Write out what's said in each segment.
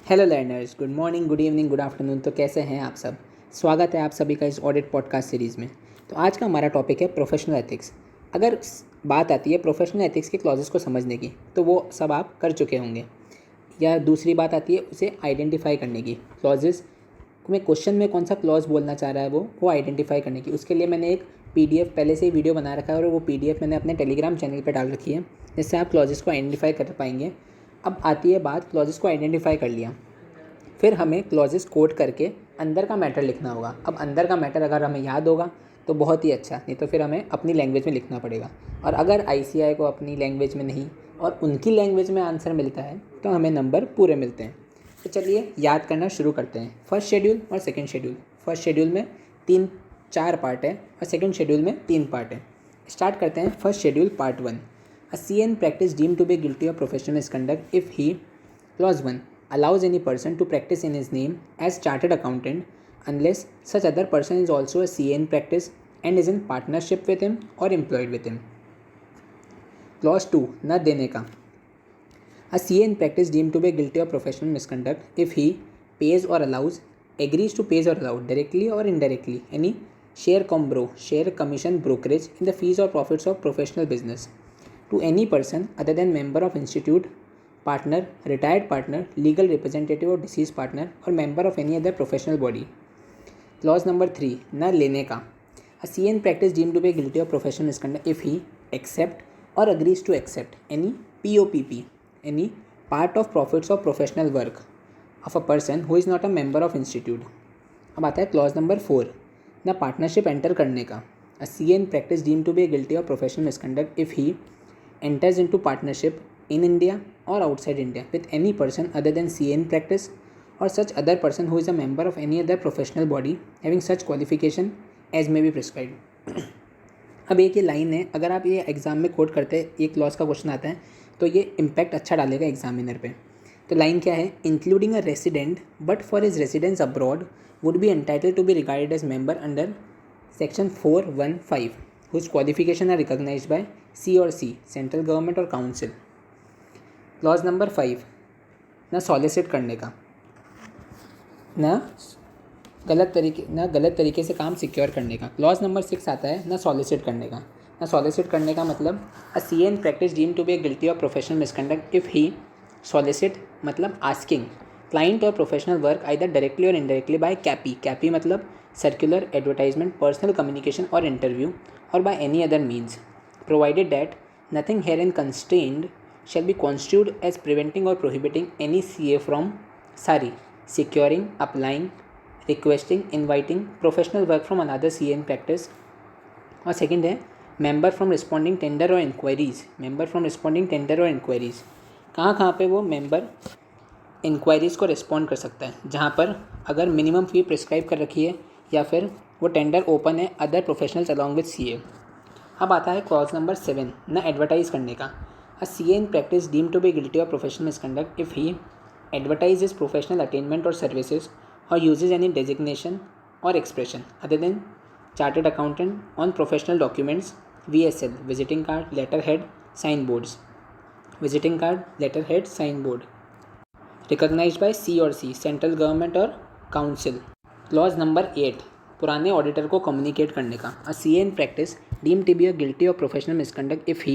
Hello learners, good morning, good evening, good afternoon. तो कैसे हैं आप सब? स्वागत है आप सभी का इस ऑडिट पॉडकास्ट सीरीज़ में। तो आज का हमारा टॉपिक है प्रोफेशनल एथिक्स। अगर बात आती है प्रोफेशनल एथिक्स के क्लॉजेस को समझने की, तो वो सब आप कर चुके होंगे। या दूसरी बात आती है उसे आइडेंटिफाई करने की, क्लॉजेस में क्वेश्चन में कौन सा क्लॉज बोलना चाह रहा है वो आइडेंटिफाई करने की। उसके लिए मैंने एक PDF पहले से ही वीडियो बना रखा है और वो PDF मैंने अपने टेलीग्राम चैनल पर डाल रखी है, जिससे आप क्लॉजेस को आइडेंटिफाई कर पाएंगे। अब आती है बात, क्लॉजेस को आइडेंटिफाई कर लिया, फिर हमें क्लॉजेस कोड करके अंदर का मैटर लिखना होगा। अब अंदर का मैटर अगर हमें याद होगा तो बहुत ही अच्छा, नहीं तो फिर हमें अपनी लैंग्वेज में लिखना पड़ेगा। और अगर ICAI को अपनी लैंग्वेज में नहीं और उनकी लैंग्वेज में आंसर मिलता है तो हमें नंबर पूरे मिलते हैं। तो चलिए याद करना शुरू करते हैं। फर्स्ट शेड्यूल और सेकेंड शेड्यूल। फर्स्ट शेड्यूल में 4 पार्ट है और सेकेंड शेड्यूल में 3 पार्ट है। स्टार्ट करते हैं first schedule part 1। A CA practice deemed to be guilty of professional misconduct if he, clause 1, allows any person to practice in his name as chartered accountant unless such other person is also a CA in practice and is in partnership with him or employed with him. Clause 2, न देने का. A CA in practice deemed to be guilty of professional misconduct if he pays or allows, agrees to pays or allow directly or indirectly any share commission brokerage in the fees or profits of professional business to any person other than member of institute, partner, retired partner, legal representative of deceased partner or member of any other professional body. Clause number 3, न लेने का. A CA in practice deemed to be guilty of professional misconduct if he accept or agrees to accept any POPP, any part of profits of professional work of a person who is not a member of institute. अब आता है clause number 4, न partnership enter करने का. A CA in practice deemed to be guilty of professional misconduct if he enters into partnership in India or outside India with any person other than CA in practice or such other person who is a member of any other professional body having such qualification as may be prescribed. अब एक ये line है, अगर आप ये exam में coat करते हैं, ये क्लॉज का क्वेश्चन आता है तो ये इम्पैक्ट अच्छा डालेगा एग्जामिनर पे. तो लाइन क्या है? Including a resident but for his residence abroad would be entitled to be regarded as member under section 415 whose qualification are recognized by C or C, central government और council. Clause number 5, ना solicit करने का, ना गलत तरीके से काम secure करने का. क्लॉज नंबर 6 आता है ना सॉलिसिट करने का. ना सॉलिसिट करने का मतलब a CA in practice deem to be guilty of professional misconduct if he solicit मतलब आस्किंग क्लाइंट और प्रोफेशनल वर्क आइदर डायरेक्टली और इनडायरेक्टली बाय कैपी मतलब सर्कुलर, एडवर्टाइजमेंट, पर्सनल कम्युनिकेशन और interview or by any other means, provided that nothing herein constrained shall be construed as preventing or prohibiting any CA from securing, applying, requesting, inviting professional work from another CA in practice. और second है member from responding tender or inquiries. कहाँ पे वो member enquiries को respond कर सकता है? जहाँ पर अगर मिनिमम फ़ी प्रिस्क्राइब कर रखी है या फिर वो टेंडर ओपन है other professionals along with CA. अब आता है क्लॉज नंबर 7, न एडवर्टाइज़ करने का. A CA in practice deem to be guilty of professional misconduct if he advertise his professional attainment or services or uses any designation or expression other than chartered accountant on professional documents, VSL, visiting card, letter head, sign board recognised by C और C, central government और council. Clause number 8, पुराने auditor को communicate करने का. A CA in practice deemed to be a guilty of professional misconduct if he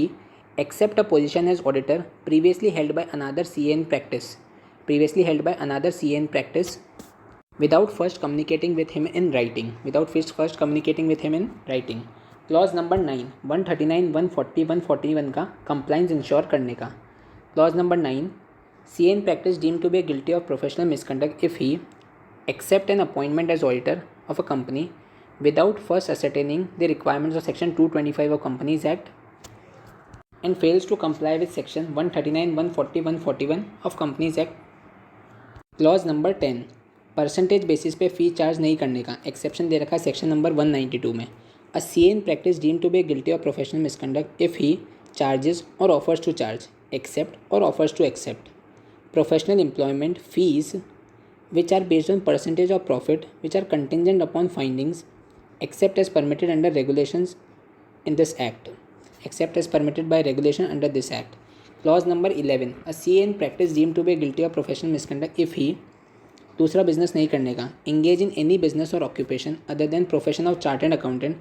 accept a position as auditor previously held by another CA in practice without first communicating with him in writing. Clause number 9, 139, 140, 141 का compliance ensure करने का. Clause number 9, CA in practice deemed to be guilty of professional misconduct if he accept an appointment as auditor of a company without first ascertaining the requirements of Section 225 of Companies Act and fails to comply with Section 139, 140, 141 of Companies Act. Clause number 10, percentage basis पे फ़ी charge नहीं करने का. Exception दे रखा है section number 192 में. A CA in practice deem to be guilty of professional misconduct if he charges or offers to charge, accept or offers to accept professional employment fees which are based on percentage of profit which are contingent upon findings except as permitted under regulations in this act, except as permitted by regulation under this act. Clause number 11, a CA in practice deem to be guilty of professional misconduct if he, दूसरा business नहीं करने का, engage in any business or occupation other than profession of chartered accountant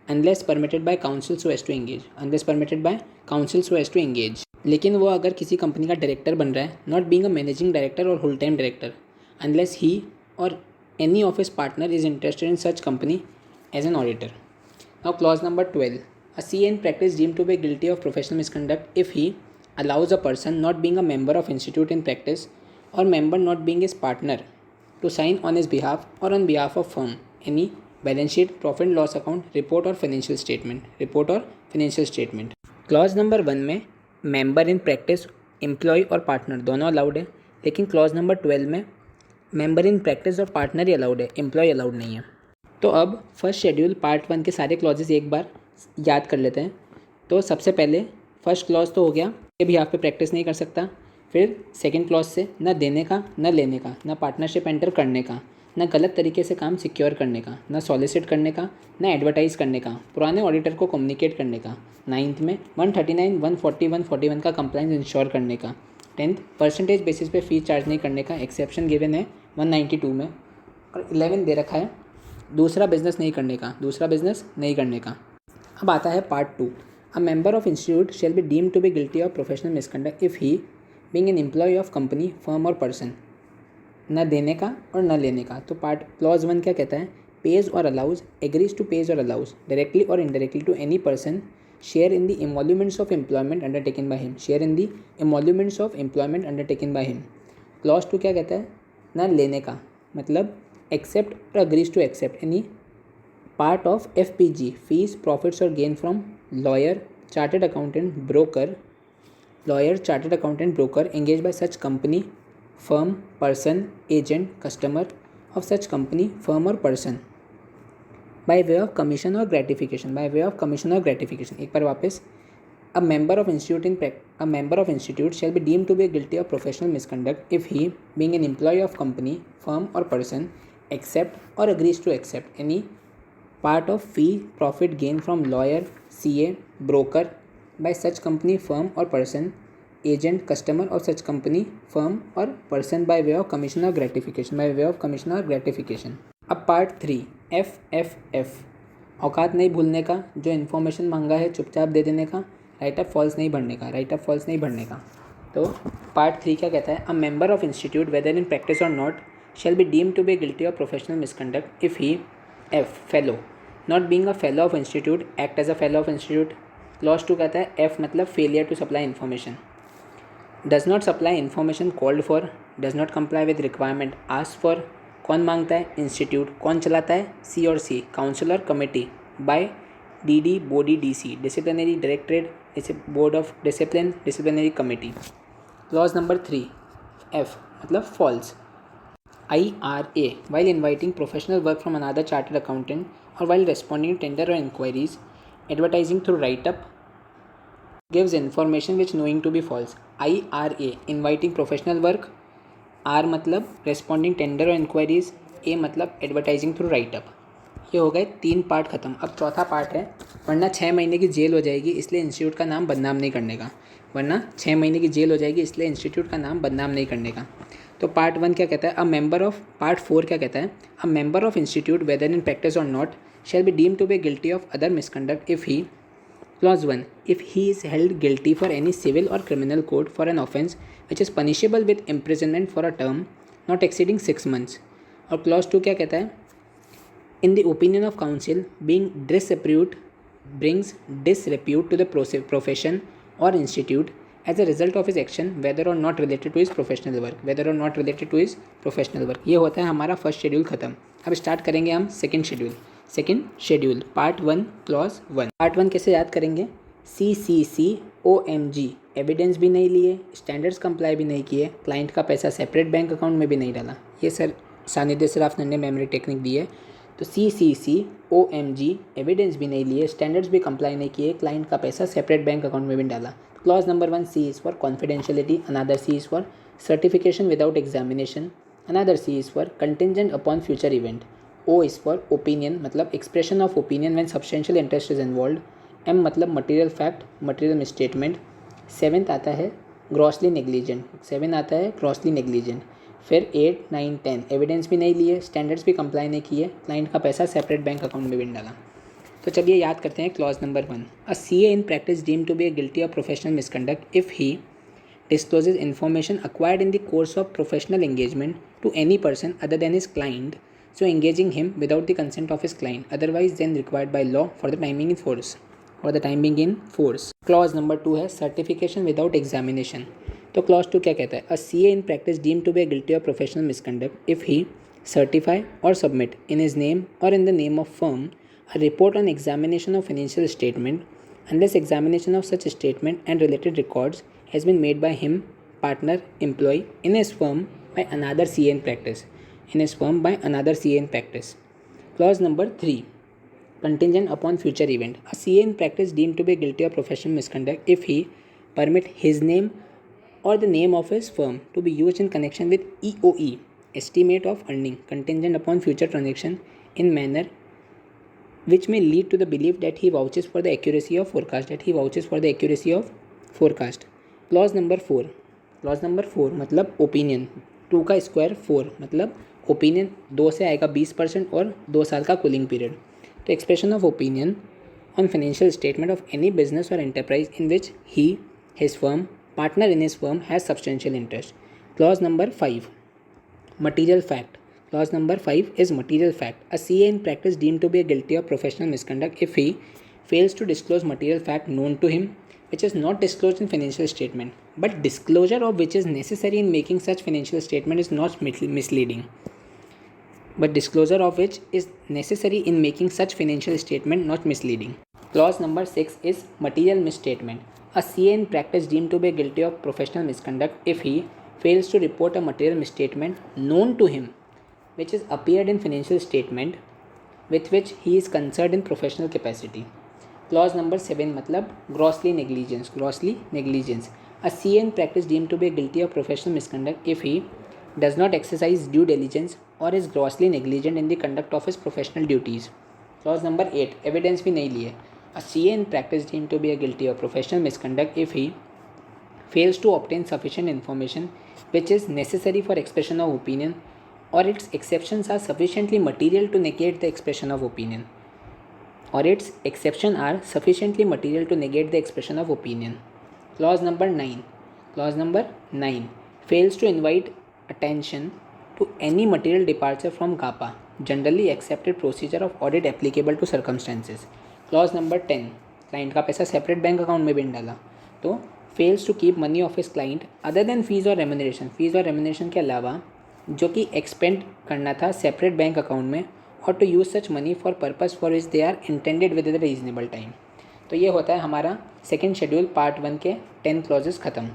unless permitted by council so as to engage, unless permitted by council so as to engage. लेकिन वो अगर किसी company का director बन रहा है, not being a managing director or whole time director, unless he or any of his partner is interested in such company as an auditor. Now clause number 12, a CA in practice deem to be guilty of professional misconduct if he allows a person not being a member of institute in practice or member not being his partner to sign on his behalf or on behalf of firm any balance sheet, profit and loss account, report or financial statement। Clause number 1 में member in practice, employ और partner दोनों allowed है, लेकिन clause number 12 में member in practice और partner ही allowed है, employ allowed नहीं है। तो अब फर्स्ट शेड्यूल पार्ट 1 के सारे क्लॉजेस एक बार याद कर लेते हैं। तो सबसे पहले फर्स्ट क्लॉज तो हो गया कि भी आप पे प्रैक्टिस नहीं कर सकता। फिर सेकंड क्लॉज से न देने का, न लेने का, न पार्टनरशिप एंटर करने का, न गलत तरीके से काम सिक्योर करने का, न सॉलिसिट करने का, न एडवर्टाइज़ करने का, पुराने ऑडिटर को कम्युनिकेट करने का। 9th में 139, 140, 141 का कंप्लाइंस इंश्योर करने का। 10th परसेंटेज बेसिस पे फीस चार्ज नहीं करने का, एक्सेप्शन गिवन है 192 में। और 11 दे रखा है दूसरा बिजनेस नहीं करने का। अब आता है part 2, A member of institute shall be deemed to be guilty of professional misconduct if he, being an employee of company, firm or person, न देने का और न लेने का। तो पार्ट क्लॉज 1 क्या कहता है? pays or allows, agrees to pays or allows directly or indirectly to any person share in the emoluments of employment undertaken by him। Clause 2 क्या कहता है? न लेने का मतलब accept or agrees to accept any part of FPG, fees, profits or gain from lawyer, chartered accountant, broker engaged by such company, firm, person, agent, customer of such company, firm or person by way of commission or gratification। एक बार वापस, a member of institute shall be deemed to be guilty of professional misconduct if he, being an employee of company, firm or person, accept or agrees to accept any part of fee, profit, gain from lawyer, CA, broker by such company, firm or person, agent, customer of such company, firm or person by way of commission or gratification। अब part 3, FFF, औकात नहीं भूलने का, जो information मांगा है चुपचाप दे देने का, राइट अप फॉल्स नहीं भरने का। तो पार्ट 3 क्या कहता है? A member of institute whether in practice or not shall be deemed to be guilty of professional misconduct if he, F, fellow, not being a fellow of institute, act as a fellow of institute। Clause 2 कहता है F मतलब failure to supply information, does not supply information called for, does not comply with requirement asked for। कौन मांगता है? Institute. कौन चलाता है? C और C, council or committee by DD, body DC, disciplinary directorate, board of discipline, disciplinary committee. Clause number 3, F मतलब false, IRA, while inviting professional work from another chartered accountant or while responding to tender or inquiries, advertising through write-up, gives information which knowing to be false। IRA inviting professional work, R मतलब responding tender or inquiries, A मतलब advertising through write-up। ये हो गए 3 part ख़त्म। अब चौथा part है, वरना 6 महीने की जेल हो जाएगी इसलिए इंस्टीट्यूट का नाम बदनाम नहीं करने का। तो पार्ट 1 क्या कहता है? पार्ट 4 क्या कहता है? A member of institute whether in practice or not shall be deemed to be guilty of other misconduct if he, clause 1, if he is held guilty for any civil or criminal court for an offence which is punishable with imprisonment for a term not exceeding 6 months। और clause 2 क्या कहता है? In the opinion of council being brings disrepute to the profession or institute as a result of his action whether or not related to his professional work। ये होता है हमारा first schedule ख़त्म। अब स्टार्ट करेंगे हम second schedule part 1 clause 1। Part 1 कैसे याद करेंगे? CCCOMG, एविडेंस भी नहीं लिए, स्टैंडर्ड्स कंप्लाई भी नहीं किए, क्लाइंट का पैसा सेपरेट बैंक अकाउंट में भी नहीं डाला। ये सर सानिध्य सराफ ने मेमोरी टेक्निक दी है। तो CCCOMG, एविडेंस भी नहीं लिए, स्टैंडर्ड्स भी कंप्लाई नहीं किए, क्लाइंट का पैसा सेपरेट बैंक अकाउंट में भी डाला। Clause number 1, C is for confidentiality, another C is for certification without examination, another C is for contingent upon future event, O is for opinion मतलब expression of opinion when substantial interest is involve, M मतलब material fact, material misstatement. 7th आता है grossly negligent, 7 आता है grossly negligent. फिर 8, 9, 10 evidence भी नहीं लिए, स्टैंडर्ड्स भी कंप्लाई नहीं किए, क्लाइंट का पैसा सेपरेट बैंक अकाउंट में भी नहीं डाला। तो चलिए याद करते हैं clause number 1। A CA in practice deem to be guilty of professional misconduct if he discloses information acquired in the course of professional engagement to any person other than his client, so engaging him without the consent of his client, otherwise than required by law for the time being in force. Clause number 2 है certification without examination. तो clause 2 क्या कहता है? A CA in practice deemed to be guilty of professional misconduct if he certify or submit in his name or in the name of firm a report on examination of financial statement unless examination of such statement and related records has been made by him, partner, employee in his firm by another CA in practice. Clause number 3. Contingent upon future event. A CA in practice deemed to be guilty of professional misconduct if he permit his name or the name of his firm to be used in connection with EOE, estimate of earning, contingent upon future transaction in manner which may lead to the belief that he vouches for the accuracy of forecast. Clause number 4 मतलब opinion, 2 का square 4 मतलब opinion 2 से आएगा 20% और 2 साल का cooling period. तो expression of opinion on financial statement of any business or enterprise in which he, his firm, partner in his firm has substantial interest. Clause number 5 material fact. Clause number 5 is material fact. A CA in practice deemed to be guilty of professional misconduct if he fails to disclose material fact known to him which is not disclosed in financial statement, but disclosure of which is necessary in making such financial statement is not misleading. Clause number 6 is material misstatement. A CA in practice deemed to be guilty of professional misconduct if he fails to report a material misstatement known to him which is appeared in financial statement with which he is concerned in professional capacity. Clause number 7 मतलब grossly negligence. A CA in practice deemed to be guilty of professional misconduct if he does not exercise due diligence or is grossly negligent in the conduct of his professional duties. Clause number 8 evidence भी नहीं लिए. A CA in practice deemed to be guilty of professional misconduct if he fails to obtain sufficient information which is necessary for expression of opinion or its exceptions are sufficiently material to negate the expression of opinion. Clause number 9 fails to invite attention to any material departure from GAPA, generally accepted procedure of audit applicable to circumstances. Clause number 10 client का पैसा separate bank account में भी डाला, तो fails to keep money of his client other than fees or remuneration के अलावा जो कि एक्सपेंड करना था सेपरेट बैंक अकाउंट में, or to use such money for purpose for which they are intended with the reasonable time. तो ये होता है हमारा सेकेंड शेड्यूल पार्ट 1 के 10 क्लॉजेस ख़त्म.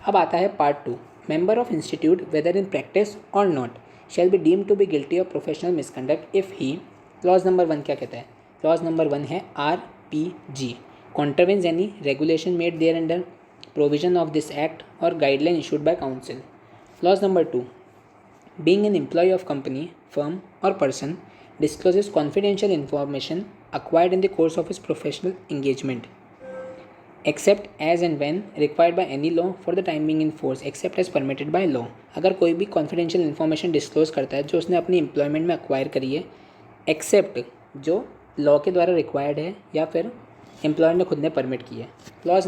अब आता है part 2. Member of institute whether in practice or not shall be deemed to be guilty of professional misconduct if he. Clause number 1 क्या कहता है? क्लॉज नंबर 1 है RPG, contravenes any regulation made thereunder provision of this act or guideline issued by council. Clause number 2, being an employee of company, firm or person discloses confidential information acquired in the course of his professional engagement except as and when required by any law for the time being in force except as permitted by law. अगर कोई भी confidential information disclose करता है जो उसने अपनी employment में acquire करी है, except जो law के द्वारा required है या फिर employer ने खुद ने permit की है. Clause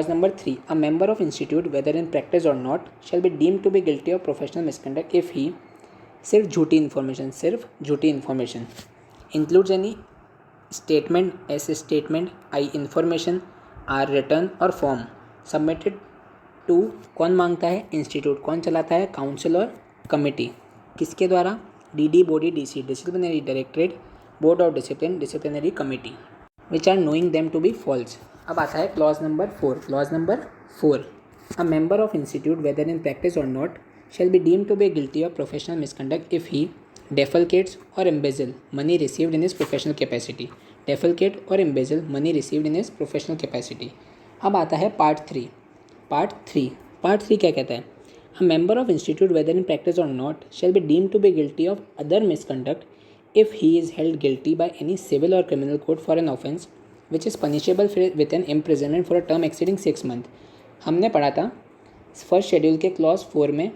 number 3, a member of institute whether in practice or not shall be deemed to be guilty of professional misconduct if he सिर्फ झूठी information includes any statement as a statement, information are written or form submitted to. कौन मांगता है? Institute. कौन चलाता है? Council और committee. किसके द्वारा? DD body, DC disciplinary directorate, board of disciplinary committee, which are knowing them to be false. अब आता है clause number 4. A member of institute whether in practice or not shall be deemed to be guilty of professional misconduct if he defalcates or embezzle money received in his professional capacity. अब आता है part 3. Part 3 क्या कहता है? A member of institute whether in practice or not shall be deemed to be guilty of other misconduct if he is held guilty by any civil or criminal court for an offence which is punishable with an imprisonment for a term exceeding 6 months. हमने पढ़ा था first schedule के clause 4 में,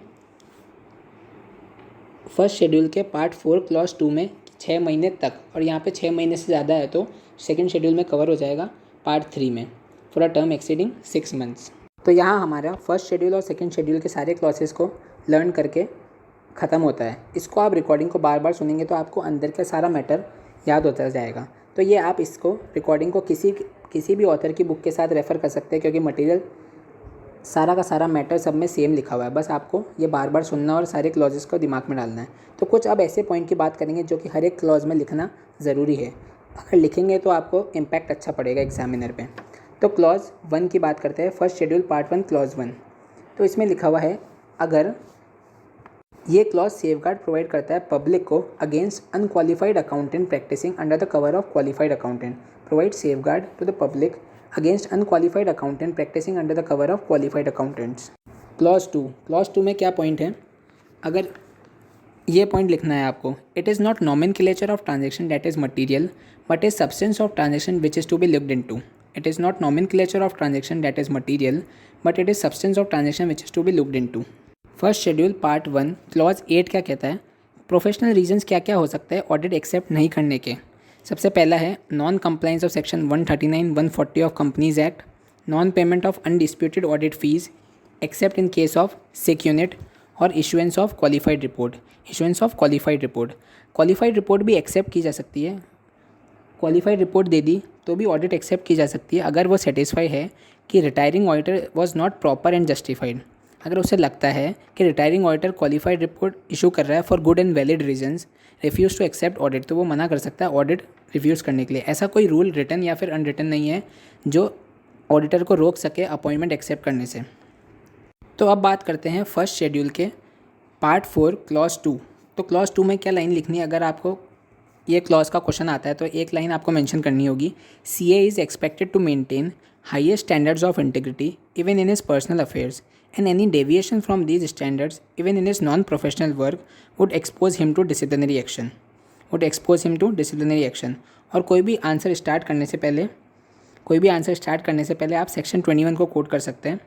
first schedule के part 4 clause 2 में 6 महीने तक, और यहाँ पे 6 महीने से ज़्यादा है तो सेकेंड शेड्यूल में कवर हो जाएगा पार्ट 3 में, for a term exceeding 6 months. तो यहाँ हमारा फर्स्ट शेड्यूल और सेकेंड शेड्यूल के सारे क्लॉसेस को लर्न करके ख़त्म होता है। इसको आप रिकॉर्डिंग को बार बार सुनेंगे तो आपको अंदर का सारा मैटर याद होता जाएगा। तो ये आप इसको रिकॉर्डिंग को किसी भी ऑथर की बुक के साथ रेफ़र कर सकते हैं, क्योंकि मटेरियल सारा का सारा मैटर सब में सेम लिखा हुआ है। बस आपको ये बार बार सुनना और सारे क्लॉजेस को दिमाग में डालना है। तो कुछ अब ऐसे पॉइंट की बात करेंगे जो कि हर एक क्लॉज में लिखना ज़रूरी है। अगर लिखेंगे तो आपको इम्पैक्ट अच्छा पड़ेगा एग्जामिनर पे। तो क्लॉज 1 की बात करते हैं, फर्स्ट शेड्यूल पार्ट 1 क्लॉज 1। तो इसमें लिखा हुआ है, अगर ये क्लॉज सेफगार्ड प्रोवाइड करता है पब्लिक को against unqualified accountant practising under the cover of qualified accountant, provide safeguard to the public against unqualified accountant practising under the cover of qualified accountants. Clause 2 में क्या पॉइंट है, अगर ये point लिखना है आपको, it is not nomenclature of transaction that is material but is substance of transaction which is to be looked into. It is not nomenclature of transaction that is material but it is substance of transaction which is to be looked into. First schedule part 1 clause 8 क्या कहता है, professional reasons क्या क्या हो सकता है audit accept नहीं करने के। सबसे पहला है non compliance of section 139 140 of companies act, non payment of undisputed audit fees except in case of sick unit, और issuance of qualified report. Qualified report भी एक्सेप्ट की जा सकती है। क्वालिफाइड रिपोर्ट दे दी तो भी ऑडिट एक्सेप्ट की जा सकती है अगर वो सेटिस्फाई है कि retiring auditor was not proper and justified. अगर उसे लगता है कि retiring auditor qualified report issue कर रहा है for good and valid reasons, refuse to accept audit, तो वो मना कर सकता है ऑडिट रिफ्यूज़ करने के लिए। ऐसा कोई रूल रिटन या फिर अनरिटन नहीं है जो ऑडिटर को रोक सके अपॉइंटमेंट एक्सेप्ट करने से। तो अब बात करते हैं फर्स्ट शेड्यूल के पार्ट 4 क्लॉज 2। तो क्लॉज 2 में क्या लाइन लिखनी है, अगर आपको ये क्लॉज का क्वेश्चन आता है तो एक लाइन आपको मेंशन करनी होगी, CA is expected to maintain highest standards of integrity even in his personal affairs and any deviation from these standards even in his non-professional work would expose him to disciplinary action, और कोई भी answer start करने से पहले आप section 21 को coat कर सकते हैं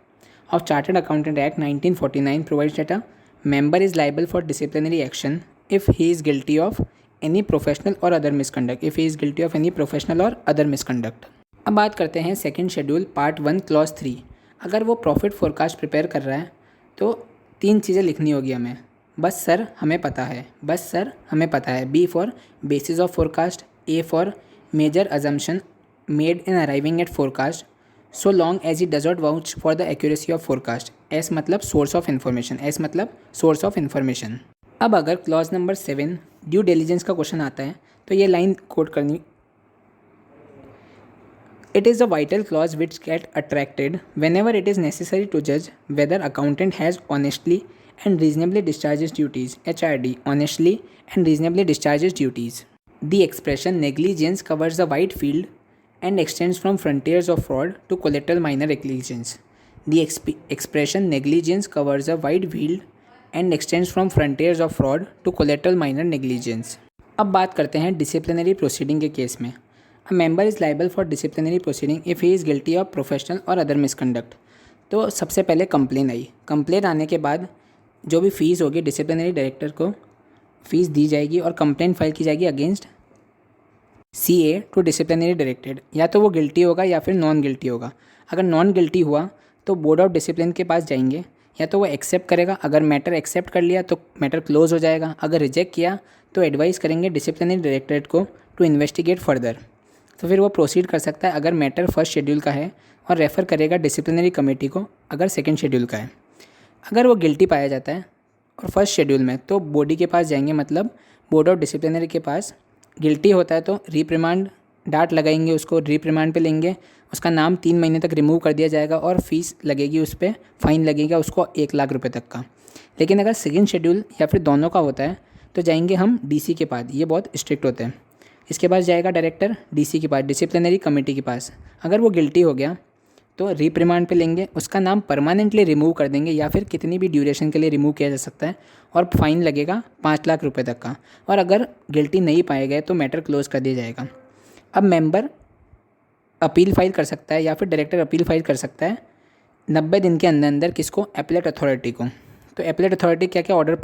of chartered accountant act 1949 provides that a member is liable for disciplinary action if he is guilty of any professional और अदर मिसकंडक्ट। अब बात करते हैं सेकेंड शेड्यूल पार्ट 1 क्लॉज 3। अगर वो प्रॉफिट फोरकास्ट प्रिपेयर कर रहा है तो 3 चीज़ें लिखनी होगी हमें। बस सर हमें पता है, B for basis of forecast, A for major assumption made in arriving at forecast so long as it does not vouch for the accuracy of forecast, S मतलब सोर्स ऑफ इन्फॉर्मेशन। अब अगर clause number 7 due diligence का question आता है तो ये line quote करनी, It is a vital clause which get attracted whenever it is necessary to judge whether accountant has honestly and reasonably discharged his duties. HRD, honestly and reasonably discharged his duties. The expression negligence covers a wide field and extends from frontiers of fraud to collateral minor negligence. The expression negligence covers a wide field and extends from frontiers of fraud to collateral minor negligence. अब बात करते हैं disciplinary proceeding के case में। A member is liable for disciplinary proceeding if he is guilty of professional or other misconduct. तो सबसे पहले complain आने के बाद जो भी फ़ीस होगी डिसिप्लिनरी डायरेक्टर को फ़ीस दी जाएगी और कंप्लेन फाइल की जाएगी against CA to disciplinary directed. या तो वो गिल्टी होगा या फिर नॉन गिल्टी होगा। अगर नॉन गिल्टी हुआ तो बोर्ड ऑफ डिसिप्लिन के पास जाएंगे, या तो वो एक्सेप्ट करेगा, अगर मैटर एक्सेप्ट कर लिया तो मैटर क्लोज हो जाएगा, अगर रिजेक्ट किया तो एडवाइस करेंगे डिसिप्लिनरी डायरेक्टरेट को टू इन्वेस्टिगेट फर्दर, तो फिर वो प्रोसीड कर सकता है अगर मैटर फर्स्ट शेड्यूल का है, और रेफ़र करेगा डिसिप्लिनरी कमेटी को अगर सेकंड शेड्यूल का है। अगर वो गिल्टी पाया जाता है और फर्स्ट शेड्यूल में तो बॉडी के पास जाएंगे, मतलब बोर्ड ऑफ डिसिप्लिनरी के पास। गिल्टी होता है तो रिप्रिमांड डांट लगाएंगे, उसको रिप्रिमांड पे लेंगे, उसका नाम 3 महीने तक रिमूव कर दिया जाएगा और फीस लगेगी, उस पर फ़ाइन लगेगा उसको 1 लाख रुपये तक का। लेकिन अगर सेकेंड शेड्यूल या फिर दोनों का होता है तो जाएंगे हम DC के पास, ये बहुत स्ट्रिक्ट होते हैं। इसके पास जाएगा डायरेक्टर DC के पास, डिसिप्लिनरी कमेटी के पास। अगर वो गिल्टी हो गया तो रिप्रिमांड पे लेंगे, उसका नाम परमानेंटली रिमूव कर देंगे या फिर कितनी भी ड्यूरेशन के लिए रिमूव किया जा सकता है, और फ़ाइन लगेगा 5 लाख रुपए तक का। और अगर गिल्टी नहीं पाए गए तो मैटर क्लोज कर दिया जाएगा। अब मेंबर अपील फाइल कर सकता है या फिर डायरेक्टर अपील फाइल कर सकता है 90 दिन के अंदर अंदर किसको? एपेलेट अथॉरिटी को। तो एपेलेट अथॉरिटी क्या क्या ऑर्डर